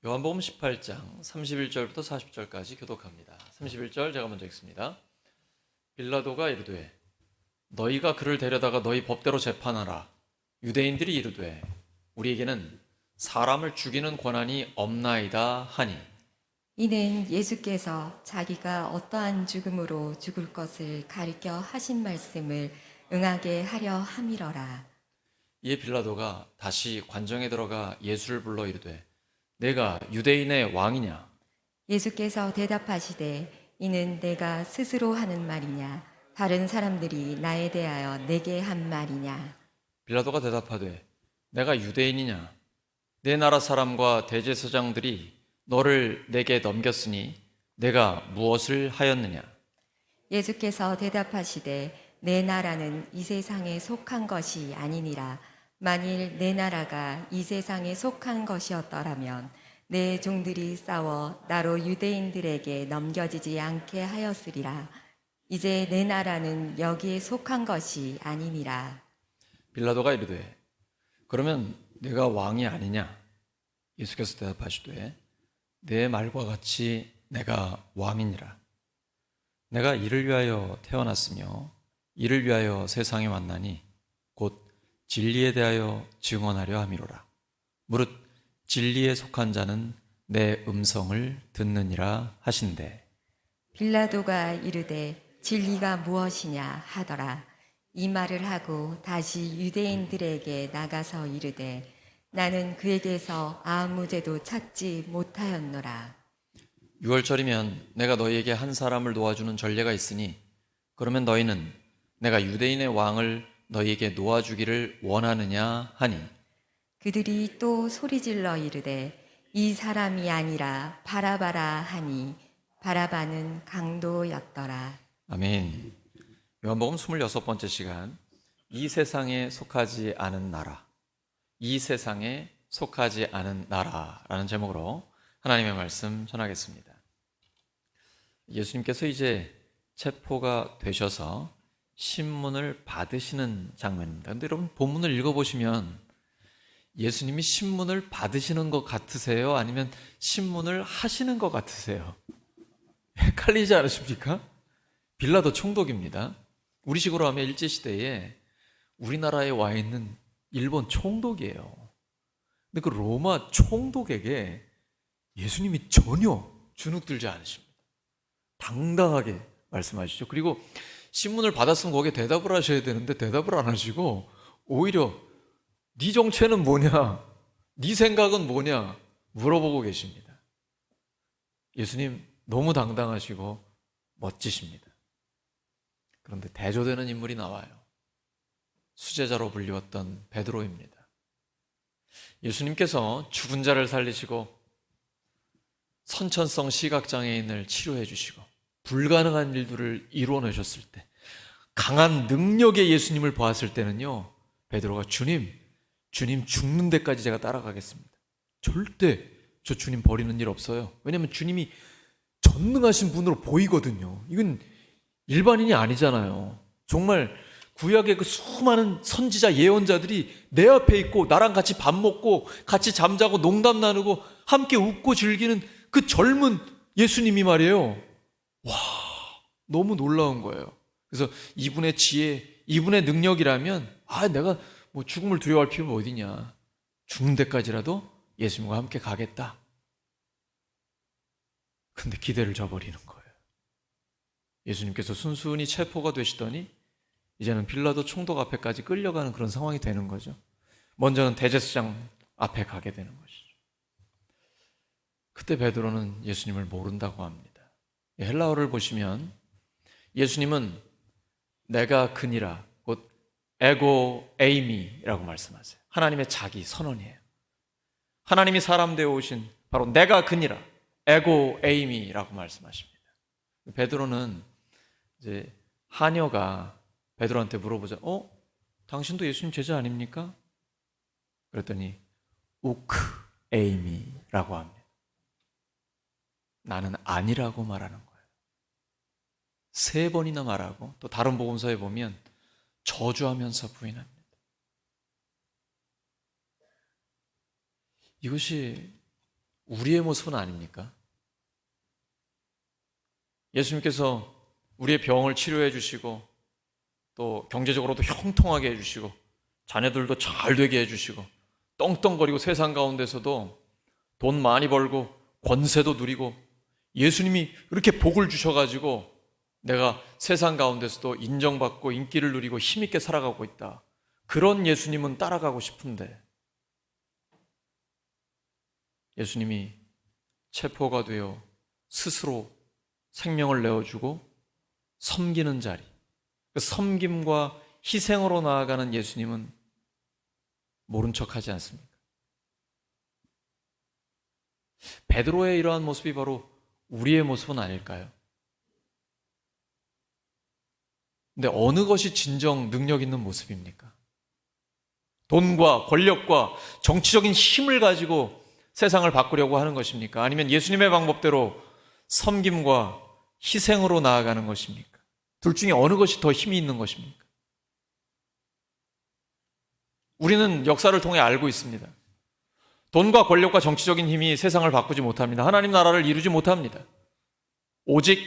요한복음 18장 31절부터 40절까지 교독합니다. 31절 제가 먼저 읽습니다. 빌라도가 이르되 너희가 그를 데려다가 너희 법대로 재판하라. 유대인들이 이르되 우리에게는 사람을 죽이는 권한이 없나이다 하니. 이는 예수께서 자기가 어떠한 죽음으로 죽을 것을 가리켜 하신 말씀을 응하게 하려 함이러라. 이에 빌라도가 다시 관정에 들어가 예수를 불러 이르되 내가 유대인의 왕이냐? 예수께서 대답하시되 이는 내가 스스로 하는 말이냐 다른 사람들이 나에 대하여 내게 한 말이냐. 빌라도가 대답하되 내가 유대인이냐? 내 나라 사람과 대제사장들이 너를 내게 넘겼으니 내가 무엇을 하였느냐? 예수께서 대답하시되 내 나라는 이 세상에 속한 것이 아니니라. 만일 내 나라가 이 세상에 속한 것이었더라면 내 종들이 싸워 나로 유대인들에게 넘겨지지 않게 하였으리라. 이제 내 나라는 여기에 속한 것이 아니니라. 빌라도가 이르되 그러면 내가 왕이 아니냐? 예수께서 대답하시되 내 말과 같이 내가 왕이니라. 내가 이를 위하여 태어났으며 이를 위하여 세상에 왔나니 곧 진리에 대하여 증언하려 함이로라. 무릇 진리에 속한 자는 내 음성을 듣느니라 하신대. 빌라도가 이르되 진리가 무엇이냐 하더라. 이 말을 하고 다시 유대인들에게 나가서 이르되 나는 그에게서 아무 죄도 찾지 못하였노라. 6월절이면 내가 너희에게 한 사람을 놓아주는 전례가 있으니 그러면 너희는 내가 유대인의 왕을 너희에게 놓아주기를 원하느냐 하니. 그들이 또 소리질러 이르되 이 사람이 아니라 바라바라 하니 바라바는 강도였더라. 아멘. 요한복음 26번째 시간, 이 세상에 속하지 않은 나라, 이 세상에 속하지 않은 나라라는 제목으로 하나님의 말씀 전하겠습니다. 예수님께서 이제 체포가 되셔서 신문을 받으시는 장면입니다. 그런데 여러분 본문을 읽어보시면 예수님이 신문을 받으시는 것 같으세요? 아니면 신문을 하시는 것 같으세요? 헷갈리지 않으십니까? 빌라도 총독입니다. 우리식으로 하면 일제시대에 우리나라에 와 있는 일본 총독이에요. 근데 그 로마 총독에게 예수님이 전혀 주눅들지 않으십니다. 당당하게 말씀하시죠. 그리고 신문을 받았으면 거기에 대답을 하셔야 되는데 대답을 안 하시고 오히려 네 정체는 뭐냐? 네 생각은 뭐냐? 물어보고 계십니다. 예수님 너무 당당하시고 멋지십니다. 그런데 대조되는 인물이 나와요. 수제자로 불리웠던 베드로입니다. 예수님께서 죽은 자를 살리시고 선천성 시각장애인을 치료해 주시고 불가능한 일들을 이루어내셨을 때 강한 능력의 예수님을 보았을 때는요, 베드로가 주님 죽는 데까지 제가 따라가겠습니다. 절대 저 주님 버리는 일 없어요. 왜냐하면 주님이 전능하신 분으로 보이거든요. 이건 일반인이 아니잖아요. 정말 구약의 그 수많은 선지자 예언자들이 내 앞에 있고 나랑 같이 밥 먹고 같이 잠자고 농담 나누고 함께 웃고 즐기는 그 젊은 예수님이 말이에요. 와, 너무 놀라운 거예요. 그래서 이분의 지혜, 이분의 능력이라면 내가 뭐 죽음을 두려워할 필요가 어디냐. 죽는 데까지라도 예수님과 함께 가겠다. 근데 기대를 저버리는 거예요. 예수님께서 순순히 체포가 되시더니 이제는 빌라도 총독 앞에까지 끌려가는 그런 상황이 되는 거죠. 먼저는 대제사장 앞에 가게 되는 것이죠. 그때 베드로는 예수님을 모른다고 합니다. 헬라어를 보시면 예수님은 내가 그니라, 곧 에고 에이미라고 말씀하세요. 하나님의 자기 선언이에요. 하나님이 사람 되어 오신 바로 내가 그니라, 에고 에이미라고 말씀하십니다. 베드로는 이제 하녀가 베드로한테 물어보자. 당신도 예수님 제자 아닙니까? 그랬더니 우크 에이미라고 합니다. 나는 아니라고 말하는 거예요. 3번이나 말하고 또 다른 복음서에 보면 저주하면서 부인합니다. 이것이 우리의 모습은 아닙니까? 예수님께서 우리의 병을 치료해 주시고 또 경제적으로도 형통하게 해주시고 자녀들도 잘 되게 해주시고 떵떵거리고 세상 가운데서도 돈 많이 벌고 권세도 누리고 예수님이 이렇게 복을 주셔가지고 내가 세상 가운데서도 인정받고 인기를 누리고 힘있게 살아가고 있다. 그런 예수님은 따라가고 싶은데 예수님이 체포가 되어 스스로 생명을 내어주고 섬기는 자리, 그 섬김과 희생으로 나아가는 예수님은 모른 척하지 않습니까? 베드로의 이러한 모습이 바로 우리의 모습은 아닐까요? 근데 어느 것이 진정 능력 있는 모습입니까? 돈과 권력과 정치적인 힘을 가지고 세상을 바꾸려고 하는 것입니까? 아니면 예수님의 방법대로 섬김과 희생으로 나아가는 것입니까? 둘 중에 어느 것이 더 힘이 있는 것입니까? 우리는 역사를 통해 알고 있습니다. 돈과 권력과 정치적인 힘이 세상을 바꾸지 못합니다. 하나님 나라를 이루지 못합니다. 오직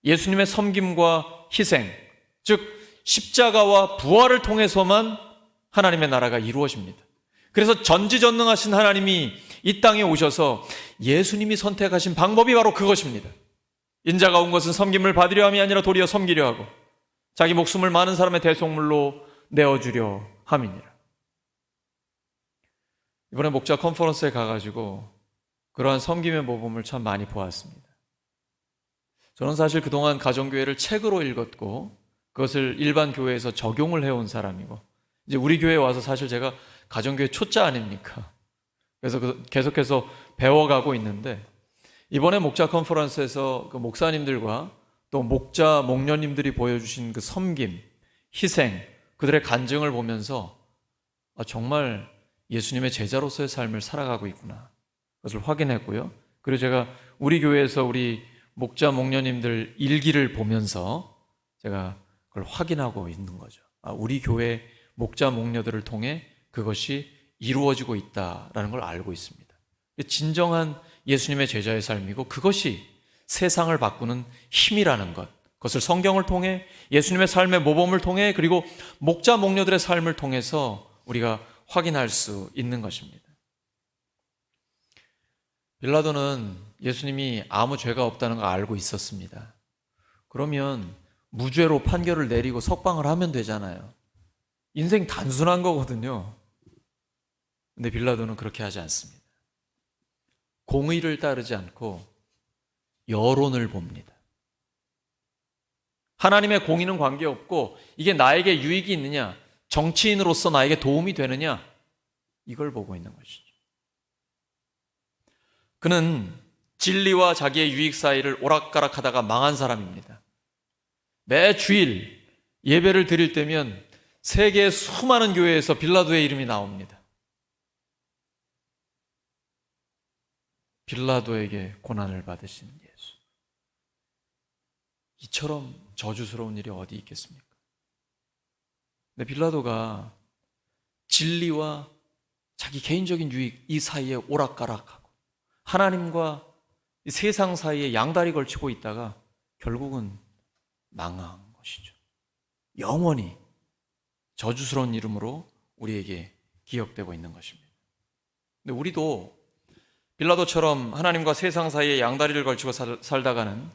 예수님의 섬김과 희생, 즉 십자가와 부활을 통해서만 하나님의 나라가 이루어집니다. 그래서 전지전능하신 하나님이 이 땅에 오셔서 예수님이 선택하신 방법이 바로 그것입니다. 인자가 온 것은 섬김을 받으려 함이 아니라 도리어 섬기려 하고 자기 목숨을 많은 사람의 대속물로 내어주려 함이니라. 이번에 목자 컨퍼런스에 가가지고 그러한 섬김의 모범을 참 많이 보았습니다. 저는 사실 그동안 가정교회를 책으로 읽었고 그것을 일반 교회에서 적용을 해온 사람이고 이제 우리 교회에 와서 사실 제가 가정교회 초짜 아닙니까? 그래서 계속해서 배워가고 있는데 이번에 목자 컨퍼런스에서 그 목사님들과 또 목자, 목녀님들이 보여주신 그 섬김, 희생, 그들의 간증을 보면서 정말 예수님의 제자로서의 삶을 살아가고 있구나. 그것을 확인했고요. 그리고 제가 우리 교회에서 우리 목자, 목녀님들 일기를 보면서 제가 그걸 확인하고 있는 거죠. 우리 교회 목자, 목녀들을 통해 그것이 이루어지고 있다라는 걸 알고 있습니다. 진정한 예수님의 제자의 삶이고 그것이 세상을 바꾸는 힘이라는 것, 그것을 성경을 통해 예수님의 삶의 모범을 통해 그리고 목자, 목녀들의 삶을 통해서 우리가 확인할 수 있는 것입니다. 빌라도는 예수님이 아무 죄가 없다는 걸 알고 있었습니다. 그러면 무죄로 판결을 내리고 석방을 하면 되잖아요. 인생 단순한 거거든요. 근데 빌라도는 그렇게 하지 않습니다. 공의를 따르지 않고 여론을 봅니다. 하나님의 공의는 관계없고 이게 나에게 유익이 있느냐, 정치인으로서 나에게 도움이 되느냐, 이걸 보고 있는 것이죠. 그는 진리와 자기의 유익 사이를 오락가락하다가 망한 사람입니다. 매 주일 예배를 드릴 때면 세계의 수많은 교회에서 빌라도의 이름이 나옵니다. 빌라도에게 고난을 받으신 예수. 이처럼 저주스러운 일이 어디 있겠습니까? 근데 빌라도가 진리와 자기 개인적인 유익 이 사이에 오락가락하고 하나님과 이 세상 사이에 양다리 걸치고 있다가 결국은 망한 것이죠. 영원히 저주스러운 이름으로 우리에게 기억되고 있는 것입니다. 근데 우리도 빌라도처럼 하나님과 세상 사이에 양다리를 걸치고 살다가는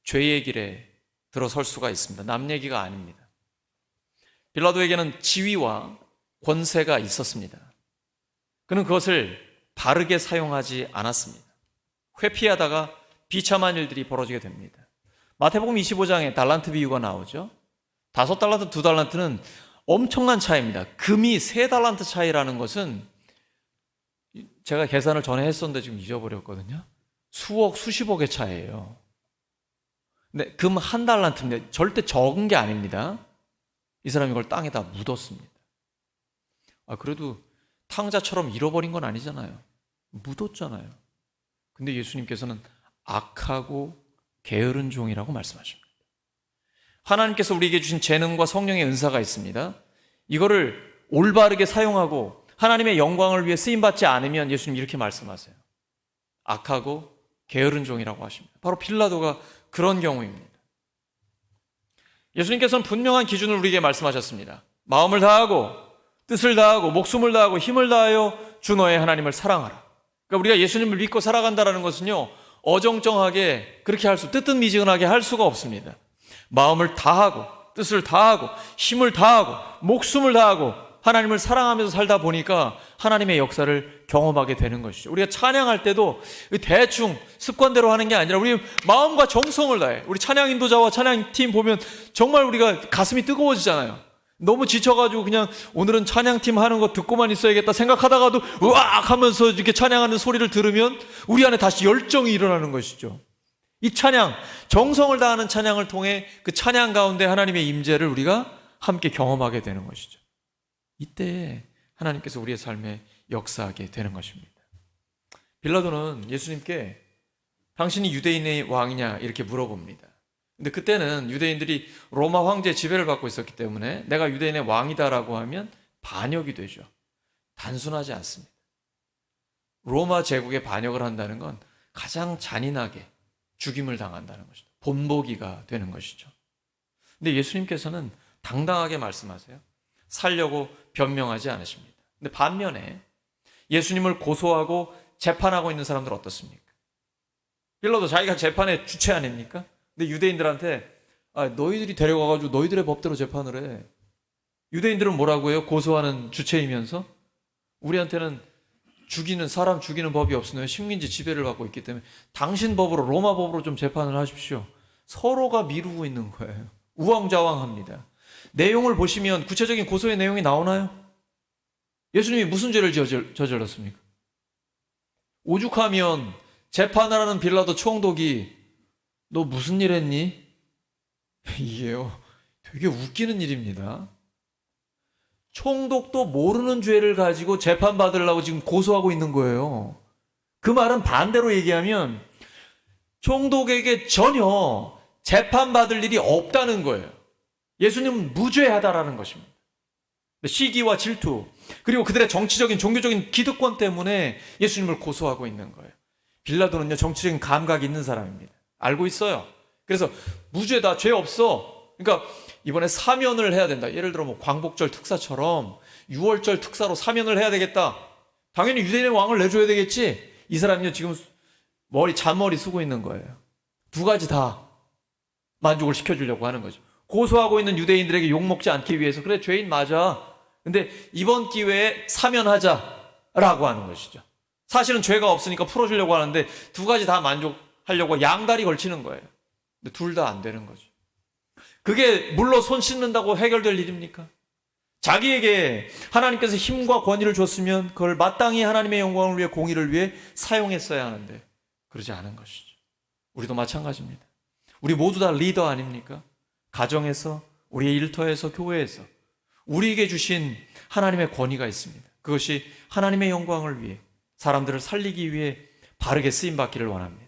죄의 길에 들어설 수가 있습니다. 남 얘기가 아닙니다. 빌라도에게는 지위와 권세가 있었습니다. 그는 그것을 바르게 사용하지 않았습니다. 회피하다가 비참한 일들이 벌어지게 됩니다. 마태복음 25장에 달란트 비유가 나오죠. 5달란트, 2달란트는 엄청난 차이입니다. 금이 3달란트 차이라는 것은 제가 계산을 전에 했었는데 지금 잊어버렸거든요. 수억, 수십억의 차이예요. 근데 금 1달란트인데 절대 적은 게 아닙니다. 이 사람이 이걸 땅에다 묻었습니다. 그래도 탕자처럼 잃어버린 건 아니잖아요. 묻었잖아요. 근데 예수님께서는 악하고 게으른 종이라고 말씀하십니다. 하나님께서 우리에게 주신 재능과 성령의 은사가 있습니다. 이거를 올바르게 사용하고 하나님의 영광을 위해 쓰임받지 않으면 예수님 이렇게 말씀하세요. 악하고 게으른 종이라고 하십니다. 바로 빌라도가 그런 경우입니다. 예수님께서는 분명한 기준을 우리에게 말씀하셨습니다. 마음을 다하고 뜻을 다하고 목숨을 다하고 힘을 다하여 주 너의 하나님을 사랑하라. 그러니까 우리가 예수님을 믿고 살아간다는 것은요, 어정쩡하게 그렇게 뜨뜻미지근하게 할 수가 없습니다. 마음을 다하고 뜻을 다하고 힘을 다하고 목숨을 다하고 하나님을 사랑하면서 살다 보니까 하나님의 역사를 경험하게 되는 것이죠. 우리가 찬양할 때도 대충 습관대로 하는 게 아니라 우리 마음과 정성을 다해. 우리 찬양 인도자와 찬양팀 보면 정말 우리가 가슴이 뜨거워지잖아요. 너무 지쳐가지고 그냥 오늘은 찬양팀 하는 거 듣고만 있어야겠다 생각하다가도 으악 하면서 이렇게 찬양하는 소리를 들으면 우리 안에 다시 열정이 일어나는 것이죠. 이 찬양, 정성을 다하는 찬양을 통해 그 찬양 가운데 하나님의 임재를 우리가 함께 경험하게 되는 것이죠. 이때 하나님께서 우리의 삶에 역사하게 되는 것입니다. 빌라도는 예수님께 당신이 유대인의 왕이냐 이렇게 물어봅니다. 근데 그때는 유대인들이 로마 황제의 지배를 받고 있었기 때문에 내가 유대인의 왕이다라고 하면 반역이 되죠. 단순하지 않습니다. 로마 제국에 반역을 한다는 건 가장 잔인하게 죽임을 당한다는 것이죠. 본보기가 되는 것이죠. 근데 예수님께서는 당당하게 말씀하세요. 살려고 변명하지 않으십니다. 근데 반면에 예수님을 고소하고 재판하고 있는 사람들 어떻습니까? 빌라도 자기가 재판의 주체 아닙니까? 근데 유대인들한테 너희들이 데려가가지고 너희들의 법대로 재판을 해. 유대인들은 뭐라고 해요? 고소하는 주체이면서 우리한테는 사람 죽이는 법이 없으면 식민지 지배를 받고 있기 때문에 당신 법으로 로마 법으로 좀 재판을 하십시오. 서로가 미루고 있는 거예요. 우왕좌왕합니다. 내용을 보시면 구체적인 고소의 내용이 나오나요? 예수님이 무슨 죄를 저질렀습니까? 오죽하면 재판하라는 빌라도 총독이 너 무슨 일 했니? 이게요, 되게 웃기는 일입니다. 총독도 모르는 죄를 가지고 재판받으려고 지금 고소하고 있는 거예요. 그 말은 반대로 얘기하면 총독에게 전혀 재판받을 일이 없다는 거예요. 예수님은 무죄하다라는 것입니다. 시기와 질투, 그리고 그들의 정치적인 종교적인 기득권 때문에 예수님을 고소하고 있는 거예요. 빌라도는요, 정치적인 감각이 있는 사람입니다. 알고 있어요. 그래서 무죄다, 죄 없어. 그러니까 이번에 사면을 해야 된다. 예를 들어 뭐 광복절 특사처럼 6월절 특사로 사면을 해야 되겠다. 당연히 유대인의 왕을 내줘야 되겠지. 이 사람이요, 지금 잔머리 쓰고 있는 거예요. 두 가지 다 만족을 시켜주려고 하는 거죠. 고소하고 있는 유대인들에게 욕먹지 않기 위해서 그래, 죄인 맞아. 근데 이번 기회에 사면하자라고 하는 것이죠. 사실은 죄가 없으니까 풀어주려고 하는데 두 가지 다 만족하려고 양다리 걸치는 거예요. 근데 둘 다 안 되는 거죠. 그게 물로 손 씻는다고 해결될 일입니까? 자기에게 하나님께서 힘과 권위를 줬으면 그걸 마땅히 하나님의 영광을 위해, 공의를 위해 사용했어야 하는데 그러지 않은 것이죠. 우리도 마찬가지입니다. 우리 모두 다 리더 아닙니까? 가정에서, 우리의 일터에서, 교회에서 우리에게 주신 하나님의 권위가 있습니다. 그것이 하나님의 영광을 위해, 사람들을 살리기 위해 바르게 쓰임받기를 원합니다.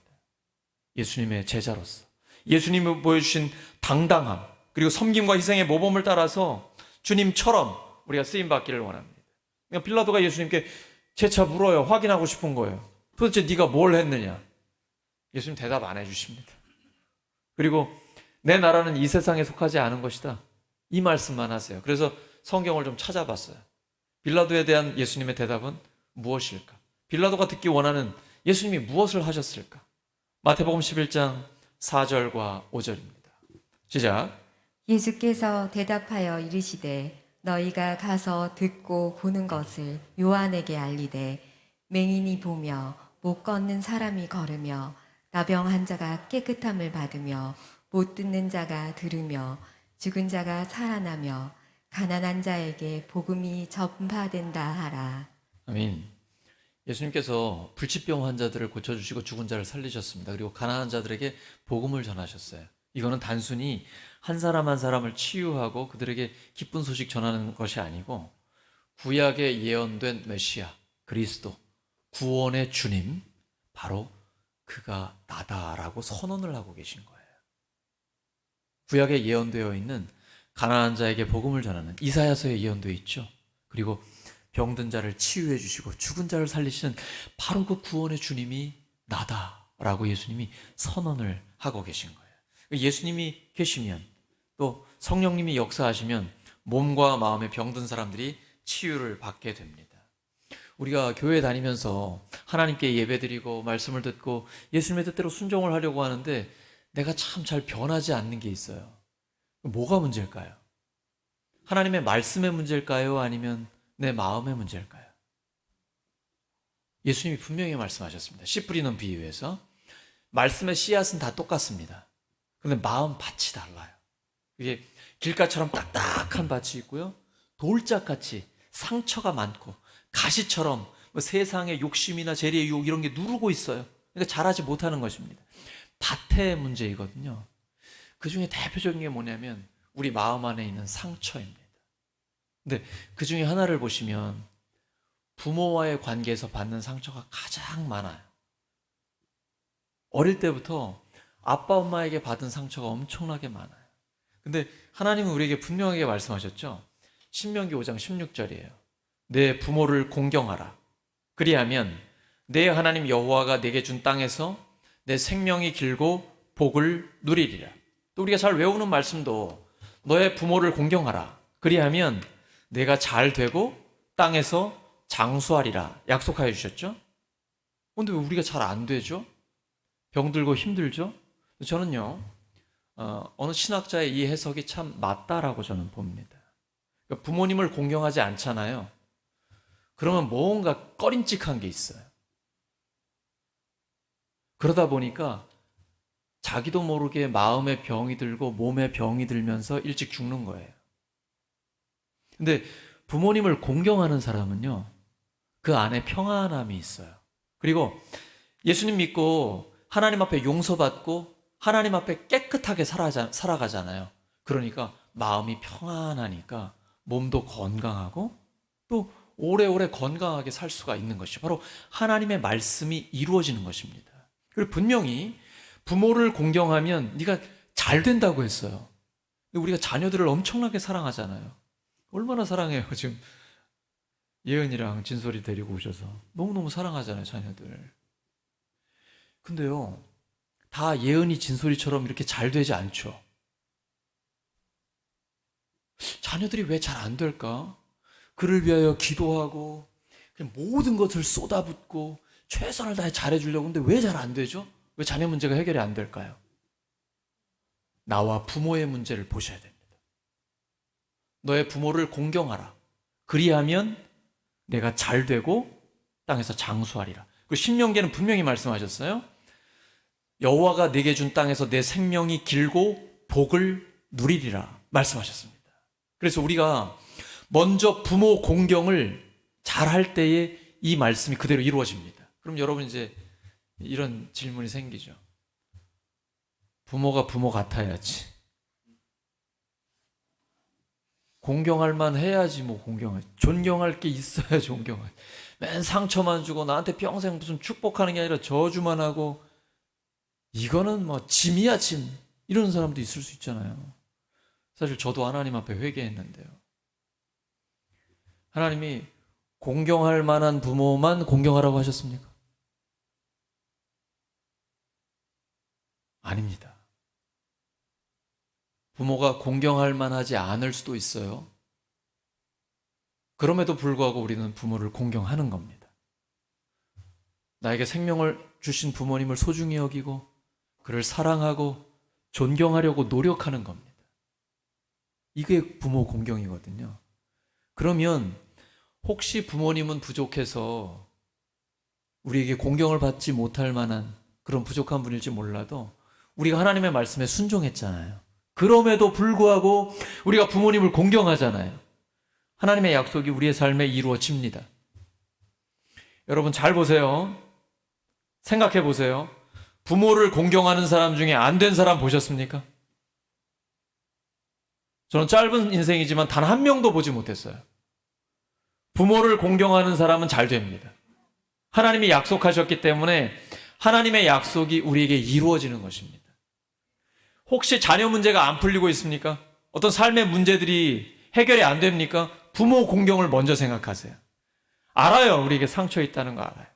예수님의 제자로서 예수님이 보여주신 당당함, 그리고 섬김과 희생의 모범을 따라서 주님처럼 우리가 쓰임받기를 원합니다. 그러니까 빌라도가 예수님께 재차 물어요. 확인하고 싶은 거예요. 도대체 네가 뭘 했느냐? 예수님 대답 안 해주십니다. 그리고 내 나라는 이 세상에 속하지 않은 것이다, 이 말씀만 하세요. 그래서 성경을 좀 찾아봤어요. 빌라도에 대한 예수님의 대답은 무엇일까? 빌라도가 듣기 원하는 예수님이 무엇을 하셨을까? 마태복음 11장 4절과 5절입니다. 시작. 예수께서 대답하여 이르시되 너희가 가서 듣고 보는 것을 요한에게 알리되 맹인이 보며 못 걷는 사람이 걸으며 나병 환자가 깨끗함을 받으며 못 듣는 자가 들으며 죽은 자가 살아나며 가난한 자에게 복음이 전파된다 하라. 아멘. 예수님께서 불치병 환자들을 고쳐주시고 죽은 자를 살리셨습니다. 그리고 가난한 자들에게 복음을 전하셨어요. 이거는 단순히 한 사람 한 사람을 치유하고 그들에게 기쁜 소식 전하는 것이 아니고 구약에 예언된 메시아, 그리스도, 구원의 주님, 바로 그가 나다라고 선언을 하고 계신 거예요. 구약에 예언되어 있는 가난한 자에게 복음을 전하는, 이사야서에 예언되어 있죠. 그리고 병든 자를 치유해 주시고 죽은 자를 살리시는 바로 그 구원의 주님이 나다라고 예수님이 선언을 하고 계신 거예요. 예수님이 계시면, 또 성령님이 역사하시면 몸과 마음에 병든 사람들이 치유를 받게 됩니다. 우리가 교회 다니면서 하나님께 예배드리고 말씀을 듣고 예수님의 뜻대로 순종을 하려고 하는데 내가 참 잘 변하지 않는 게 있어요. 뭐가 문제일까요? 하나님의 말씀의 문제일까요? 아니면 내 마음의 문제일까요? 예수님이 분명히 말씀하셨습니다. 씨 뿌리는 비유에서 말씀의 씨앗은 다 똑같습니다. 그런데 마음 밭이 달라요. 이게 길가처럼 딱딱한 밭이 있고요, 돌짝같이 상처가 많고 가시처럼 뭐 세상의 욕심이나 재리의 유혹 이런 게 누르고 있어요. 그러니까 자라지 못하는 것입니다. 밭의 문제이거든요. 그 중에 대표적인 게 뭐냐면 우리 마음 안에 있는 상처입니다. 근데 그 중에 하나를 보시면 부모와의 관계에서 받는 상처가 가장 많아요. 어릴 때부터 아빠 엄마에게 받은 상처가 엄청나게 많아요. 근데 하나님은 우리에게 분명하게 말씀하셨죠. 신명기 5장 16절이에요. 내 부모를 공경하라. 그리하면 내 하나님 여호와가 내게 준 땅에서 내 생명이 길고 복을 누리리라. 또 우리가 잘 외우는 말씀도 너의 부모를 공경하라. 그리하면 내가 잘 되고 땅에서 장수하리라 약속하여 주셨죠. 그런데 왜 우리가 잘 안 되죠? 병들고 힘들죠? 저는요, 어느 신학자의 이 해석이 참 맞다라고 저는 봅니다. 그러니까 부모님을 공경하지 않잖아요. 그러면 뭔가 꺼림칙한 게 있어요. 그러다 보니까 자기도 모르게 마음에 병이 들고 몸에 병이 들면서 일찍 죽는 거예요. 근데 부모님을 공경하는 사람은요, 그 안에 평안함이 있어요. 그리고 예수님 믿고 하나님 앞에 용서받고 하나님 앞에 깨끗하게 살아가잖아요. 그러니까 마음이 평안하니까 몸도 건강하고 또 오래오래 건강하게 살 수가 있는 것이죠. 바로 하나님의 말씀이 이루어지는 것입니다. 그리고 분명히 부모를 공경하면 네가 잘 된다고 했어요. 근데 우리가 자녀들을 엄청나게 사랑하잖아요. 얼마나 사랑해요. 지금 예은이랑 진솔이 데리고 오셔서 너무너무 사랑하잖아요, 자녀들. 근데요, 다 예은이 진솔이처럼 이렇게 잘 되지 않죠. 자녀들이 왜 잘 안 될까? 그를 위하여 기도하고 그냥 모든 것을 쏟아붓고 최선을 다해 잘해주려고 하는데 왜 잘 안 되죠? 왜 자녀 문제가 해결이 안 될까요? 나와 부모의 문제를 보셔야 됩니다. 너의 부모를 공경하라. 그리하면 내가 잘 되고 땅에서 장수하리라. 그 신명기에는 분명히 말씀하셨어요. 여호와가 내게 준 땅에서 내 생명이 길고 복을 누리리라 말씀하셨습니다. 그래서 우리가 먼저 부모 공경을 잘할 때에 이 말씀이 그대로 이루어집니다. 그럼 여러분 이제 이런 질문이 생기죠. 부모가 부모 같아야지. 공경할 만 해야지 뭐 공경을. 존경할 게 있어야 존경할. 맨 상처만 주고 나한테 평생 무슨 축복하는 게 아니라 저주만 하고 이거는 뭐 짐이야 짐. 이러는 사람도 있을 수 있잖아요. 사실 저도 하나님 앞에 회개했는데요. 하나님이 공경할 만한 부모만 공경하라고 하셨습니까? 아닙니다. 부모가 공경할 만하지 않을 수도 있어요. 그럼에도 불구하고 우리는 부모를 공경하는 겁니다. 나에게 생명을 주신 부모님을 소중히 여기고 그를 사랑하고 존경하려고 노력하는 겁니다. 이게 부모 공경이거든요. 그러면 혹시 부모님은 부족해서 우리에게 공경을 받지 못할 만한 그런 부족한 분일지 몰라도 우리가 하나님의 말씀에 순종했잖아요. 그럼에도 불구하고 우리가 부모님을 공경하잖아요. 하나님의 약속이 우리의 삶에 이루어집니다. 여러분 잘 보세요. 생각해 보세요. 부모를 공경하는 사람 중에 안 된 사람 보셨습니까? 저는 짧은 인생이지만 단 한 명도 보지 못했어요. 부모를 공경하는 사람은 잘 됩니다. 하나님이 약속하셨기 때문에 하나님의 약속이 우리에게 이루어지는 것입니다. 혹시 자녀 문제가 안 풀리고 있습니까? 어떤 삶의 문제들이 해결이 안 됩니까? 부모 공경을 먼저 생각하세요. 알아요. 우리에게 상처 있다는 거 알아요.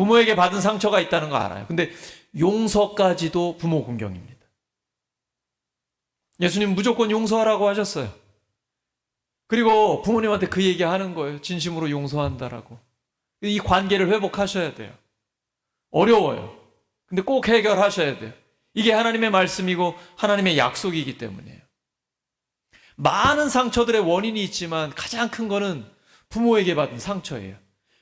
부모에게 받은 상처가 있다는 거 알아요. 근데 용서까지도 부모 공경입니다. 예수님 무조건 용서하라고 하셨어요. 그리고 부모님한테 그 얘기 하는 거예요. 진심으로 용서한다라고. 이 관계를 회복하셔야 돼요. 어려워요. 근데 꼭 해결하셔야 돼요. 이게 하나님의 말씀이고 하나님의 약속이기 때문이에요. 많은 상처들의 원인이 있지만 가장 큰 거는 부모에게 받은 상처예요.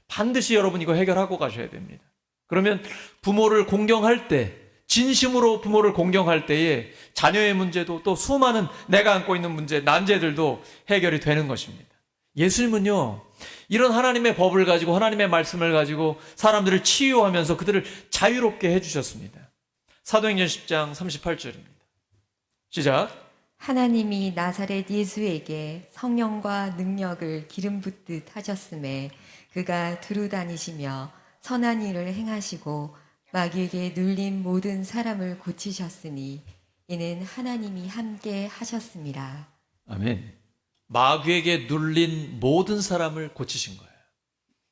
반드시 여러분 이거 해결하고 가셔야 됩니다. 그러면 부모를 공경할 때, 진심으로 부모를 공경할 때에 자녀의 문제도 또 수많은 내가 안고 있는 문제, 난제들도 해결이 되는 것입니다. 예수님은요, 이런 하나님의 법을 가지고 하나님의 말씀을 가지고 사람들을 치유하면서 그들을 자유롭게 해주셨습니다. 사도행전 10장 38절입니다. 시작. 하나님이 나사렛 예수에게 성령과 능력을 기름 붓듯 하셨음에 그가 두루 다니시며 선한 일을 행하시고 마귀에게 눌린 모든 사람을 고치셨으니 이는 하나님이 함께 하셨습니다. 아멘. 마귀에게 눌린 모든 사람을 고치신 거예요.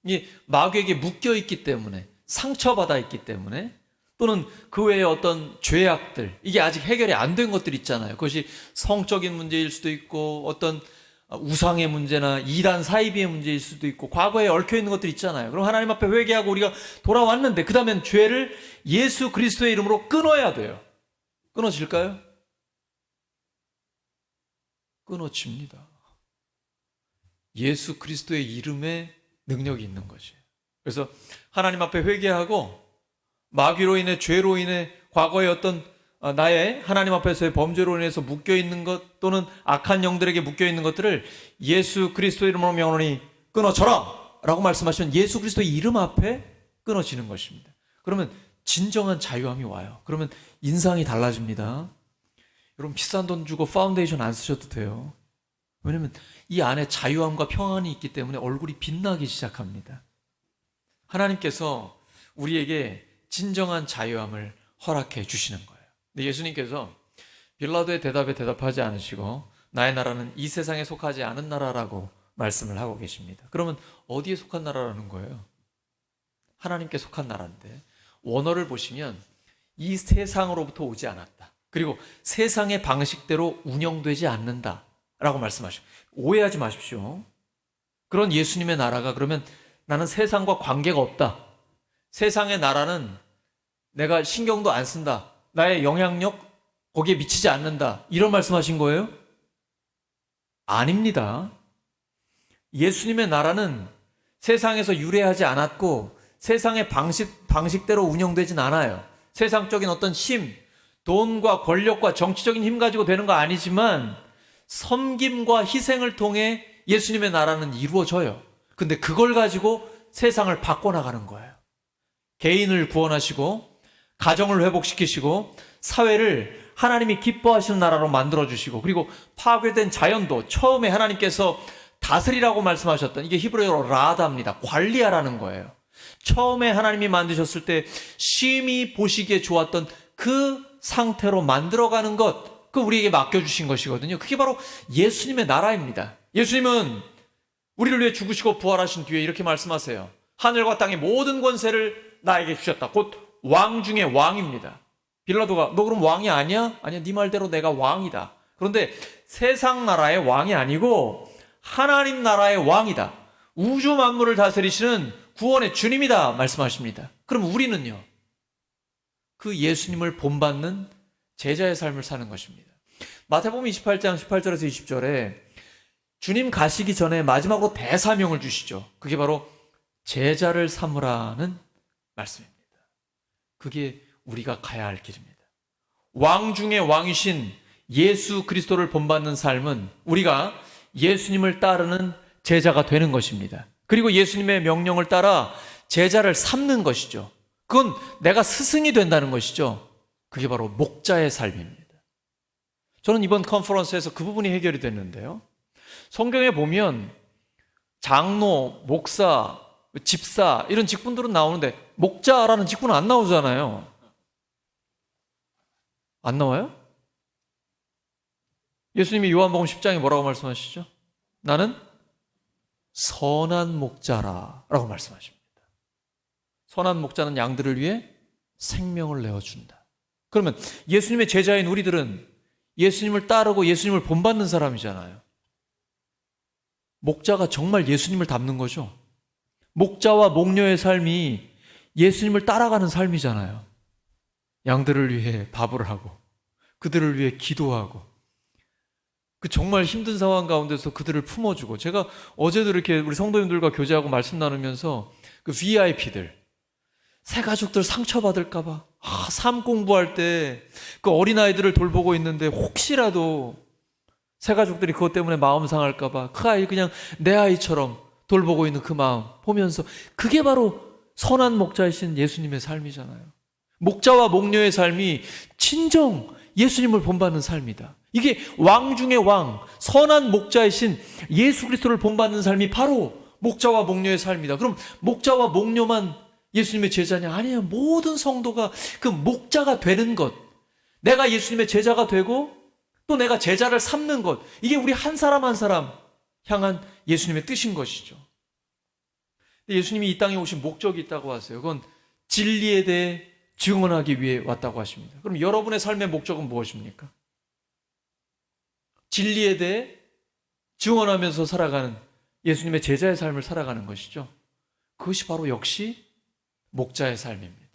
이 마귀에게 묶여 있기 때문에, 상처받아 있기 때문에, 또는 그 외에 어떤 죄악들, 이게 아직 해결이 안 된 것들 있잖아요. 그것이 성적인 문제일 수도 있고 어떤 우상의 문제나 이단 사이비의 문제일 수도 있고 과거에 얽혀있는 것들 있잖아요. 그럼 하나님 앞에 회개하고 우리가 돌아왔는데 그 다음엔 죄를 예수 그리스도의 이름으로 끊어야 돼요. 끊어질까요? 끊어집니다. 예수 그리스도의 이름에 능력이 있는 것이에요. 그래서 하나님 앞에 회개하고 마귀로 인해, 죄로 인해, 과거의 어떤 나의 하나님 앞에서의 범죄로 인해서 묶여있는 것 또는 악한 영들에게 묶여있는 것들을 예수 그리스도 이름으로 명하노니 끊어져라 라고 말씀하시면 예수 그리스도의 이름 앞에 끊어지는 것입니다. 그러면 진정한 자유함이 와요. 그러면 인상이 달라집니다. 여러분 비싼 돈 주고 파운데이션 안 쓰셔도 돼요. 왜냐하면 이 안에 자유함과 평안이 있기 때문에 얼굴이 빛나기 시작합니다. 하나님께서 우리에게 진정한 자유함을 허락해 주시는 거예요. 근데 예수님께서 빌라도의 대답에 대답하지 않으시고 나의 나라는 이 세상에 속하지 않은 나라라고 말씀을 하고 계십니다. 그러면 어디에 속한 나라라는 거예요? 하나님께 속한 나라인데 원어를 보시면 이 세상으로부터 오지 않았다. 그리고 세상의 방식대로 운영되지 않는다 라고 말씀하시고, 오해하지 마십시오. 그런 예수님의 나라가 그러면 나는 세상과 관계가 없다, 세상의 나라는 내가 신경도 안 쓴다, 나의 영향력 거기에 미치지 않는다, 이런 말씀하신 거예요? 아닙니다. 예수님의 나라는 세상에서 유래하지 않았고 세상의 방식대로 운영되진 않아요. 세상적인 어떤 힘, 돈과 권력과 정치적인 힘 가지고 되는 거 아니지만 섬김과 희생을 통해 예수님의 나라는 이루어져요. 근데 그걸 가지고 세상을 바꿔나가는 거예요. 개인을 구원하시고 가정을 회복시키시고 사회를 하나님이 기뻐하시는 나라로 만들어주시고, 그리고 파괴된 자연도 처음에 하나님께서 다스리라고 말씀하셨던, 이게 히브리어로 라다입니다. 관리하라는 거예요. 처음에 하나님이 만드셨을 때 심히 보시기에 좋았던 그 상태로 만들어가는 것, 그 우리에게 맡겨주신 것이거든요. 그게 바로 예수님의 나라입니다. 예수님은 우리를 위해 죽으시고 부활하신 뒤에 이렇게 말씀하세요. 하늘과 땅의 모든 권세를 나에게 주셨다. 곧 왕 중에 왕입니다. 빌라도가 너 그럼 왕이 아니야? 아니야, 네 말대로 내가 왕이다. 그런데 세상 나라의 왕이 아니고 하나님 나라의 왕이다. 우주 만물을 다스리시는 구원의 주님이다 말씀하십니다. 그럼 우리는요, 그 예수님을 본받는 제자의 삶을 사는 것입니다. 마태복음 28장 18절에서 20절에 주님 가시기 전에 마지막으로 대사명을 주시죠. 그게 바로 제자를 삼으라는 말씀입니다. 그게 우리가 가야 할 길입니다. 왕 중에 왕이신 예수 그리스도를 본받는 삶은 우리가 예수님을 따르는 제자가 되는 것입니다. 그리고 예수님의 명령을 따라 제자를 삼는 것이죠. 그건 내가 스승이 된다는 것이죠. 그게 바로 목자의 삶입니다. 저는 이번 컨퍼런스에서 그 부분이 해결이 됐는데요. 성경에 보면 장로, 목사, 집사 이런 직분들은 나오는데 목자라는 직분은 안 나오잖아요. 안 나와요? 예수님이 요한복음 10장에 뭐라고 말씀하시죠? 나는 선한 목자라 라고 말씀하십니다. 선한 목자는 양들을 위해 생명을 내어준다. 그러면 예수님의 제자인 우리들은 예수님을 따르고 예수님을 본받는 사람이잖아요. 목자가 정말 예수님을 닮는 거죠. 목자와 목녀의 삶이 예수님을 따라가는 삶이잖아요. 양들을 위해 밥을 하고 그들을 위해 기도하고 그 정말 힘든 상황 가운데서 그들을 품어주고, 제가 어제도 이렇게 우리 성도님들과 교제하고 말씀 나누면서 그 VIP들, 새 가족들 상처받을까봐 삶 공부할 때 그 어린아이들을 돌보고 있는데 혹시라도 새 가족들이 그것 때문에 마음 상할까봐 그 아이 그냥 내 아이처럼 돌보고 있는 그 마음 보면서, 그게 바로 선한 목자이신 예수님의 삶이잖아요. 목자와 목녀의 삶이 진정 예수님을 본받는 삶이다. 이게 왕 중의 왕, 선한 목자이신 예수 그리스도를 본받는 삶이 바로 목자와 목녀의 삶이다. 그럼 목자와 목녀만 예수님의 제자냐? 아니에요. 모든 성도가 그 목자가 되는 것, 내가 예수님의 제자가 되고 또 내가 제자를 삼는 것, 이게 우리 한 사람 한 사람 향한 예수님의 뜻인 것이죠. 예수님이 이 땅에 오신 목적이 있다고 하세요. 그건 진리에 대해 증언하기 위해 왔다고 하십니다. 그럼 여러분의 삶의 목적은 무엇입니까? 진리에 대해 증언하면서 살아가는 예수님의 제자의 삶을 살아가는 것이죠. 그것이 바로 역시 목자의 삶입니다.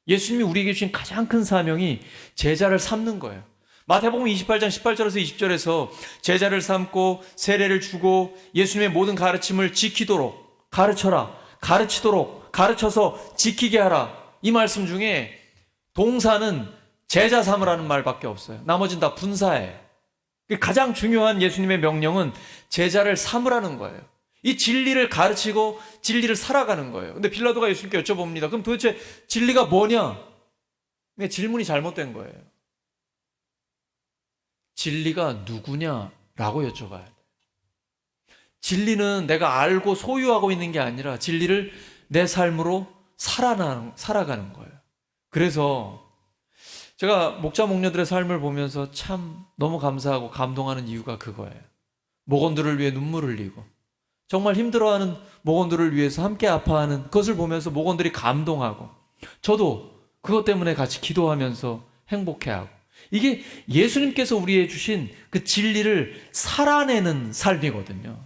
예수님이 우리에게 주신 가장 큰 사명이 제자를 삼는 거예요. 마태복음 28장 18절에서 20절에서 제자를 삼고 세례를 주고 예수님의 모든 가르침을 지키도록 가르쳐라, 가르치도록 가르쳐서 지키게 하라, 이 말씀 중에 동사는 제자 삼으라는 말밖에 없어요. 나머지는 다 분사예요. 가장 중요한 예수님의 명령은 제자를 삼으라는 거예요. 이 진리를 가르치고 진리를 살아가는 거예요. 근데 빌라도가 예수님께 여쭤봅니다. 그럼 도대체 진리가 뭐냐? 질문이 잘못된 거예요. 진리가 누구냐라고 여쭤봐야 돼요. 진리는 내가 알고 소유하고 있는 게 아니라 진리를 내 삶으로 살아가는 거예요. 그래서 제가 목자 목녀들의 삶을 보면서 참 너무 감사하고 감동하는 이유가 그거예요. 목원들을 위해 눈물을 흘리고 정말 힘들어하는 목원들을 위해서 함께 아파하는 그것을 보면서 목원들이 감동하고 저도 그것 때문에 같이 기도하면서 행복해하고, 이게 예수님께서 우리에게 주신 그 진리를 살아내는 삶이거든요.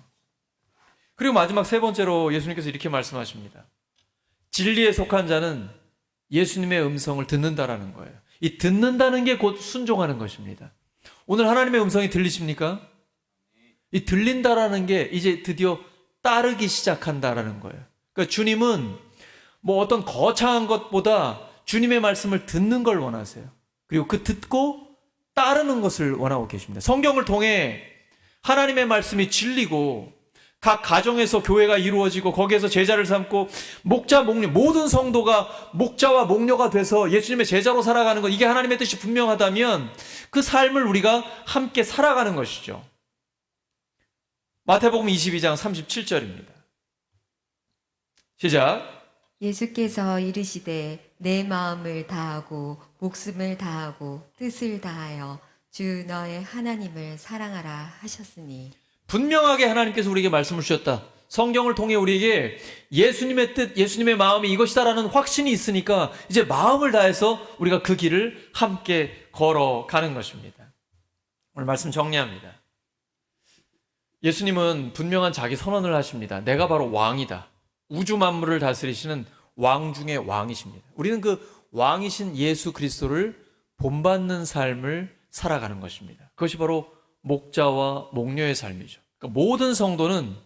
그리고 마지막 세 번째로 예수님께서 이렇게 말씀하십니다. 진리에 속한 자는 예수님의 음성을 듣는다라는 거예요. 이 듣는다는 게 곧 순종하는 것입니다. 오늘 하나님의 음성이 들리십니까? 이 들린다라는 게 이제 드디어 따르기 시작한다라는 거예요. 그러니까 주님은 뭐 어떤 거창한 것보다 주님의 말씀을 듣는 걸 원하세요. 그리고 그 듣고 따르는 것을 원하고 계십니다. 성경을 통해 하나님의 말씀이 진리고 각 가정에서 교회가 이루어지고 거기에서 제자를 삼고 목자, 목녀, 모든 성도가 목자와 목녀가 돼서 예수님의 제자로 살아가는 것, 이게 하나님의 뜻이 분명하다면 그 삶을 우리가 함께 살아가는 것이죠. 마태복음 22장 37절입니다. 시작. 예수께서 이르시되 내 마음을 다하고 목숨을 다하고 뜻을 다하여 주 너의 하나님을 사랑하라 하셨으니. 분명하게 하나님께서 우리에게 말씀을 주셨다. 성경을 통해 우리에게 예수님의 뜻, 예수님의 마음이 이것이다라는 확신이 있으니까 이제 마음을 다해서 우리가 그 길을 함께 걸어가는 것입니다. 오늘 말씀 정리합니다. 예수님은 분명한 자기 선언을 하십니다. 내가 바로 왕이다. 우주 만물을 다스리시는 왕 중의 왕이십니다. 우리는 그 왕이신 예수 그리스도를 본받는 삶을 살아가는 것입니다. 그것이 바로 목자와 목녀의 삶이죠. 그러니까 모든 성도는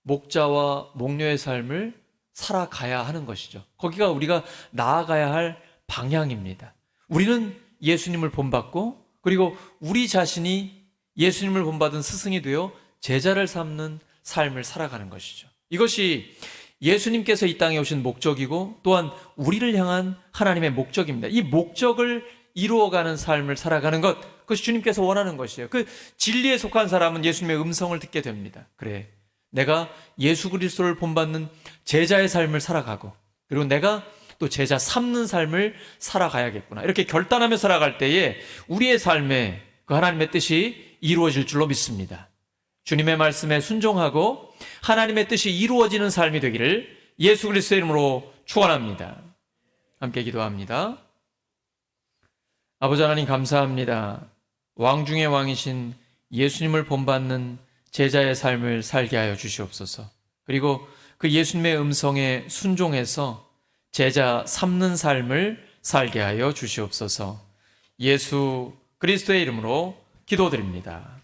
목자와 목녀의 삶을 살아가야 하는 것이죠. 거기가 우리가 나아가야 할 방향입니다. 우리는 예수님을 본받고 그리고 우리 자신이 예수님을 본받은 스승이 되어 제자를 삼는 삶을 살아가는 것이죠. 이것이 예수님께서 이 땅에 오신 목적이고 또한 우리를 향한 하나님의 목적입니다. 이 목적을 이루어가는 삶을 살아가는 것, 그것이 주님께서 원하는 것이에요. 그 진리에 속한 사람은 예수님의 음성을 듣게 됩니다. 그래, 내가 예수 그리스도를 본받는 제자의 삶을 살아가고 그리고 내가 또 제자 삼는 삶을 살아가야겠구나, 이렇게 결단하며 살아갈 때에 우리의 삶에 그 하나님의 뜻이 이루어질 줄로 믿습니다. 주님의 말씀에 순종하고 하나님의 뜻이 이루어지는 삶이 되기를 예수 그리스도의 이름으로 축원합니다. 함께 기도합니다. 아버지 하나님 감사합니다. 왕 중의 왕이신 예수님을 본받는 제자의 삶을 살게 하여 주시옵소서. 그리고 그 예수님의 음성에 순종해서 제자 삼는 삶을 살게 하여 주시옵소서. 예수 그리스도의 이름으로 기도드립니다.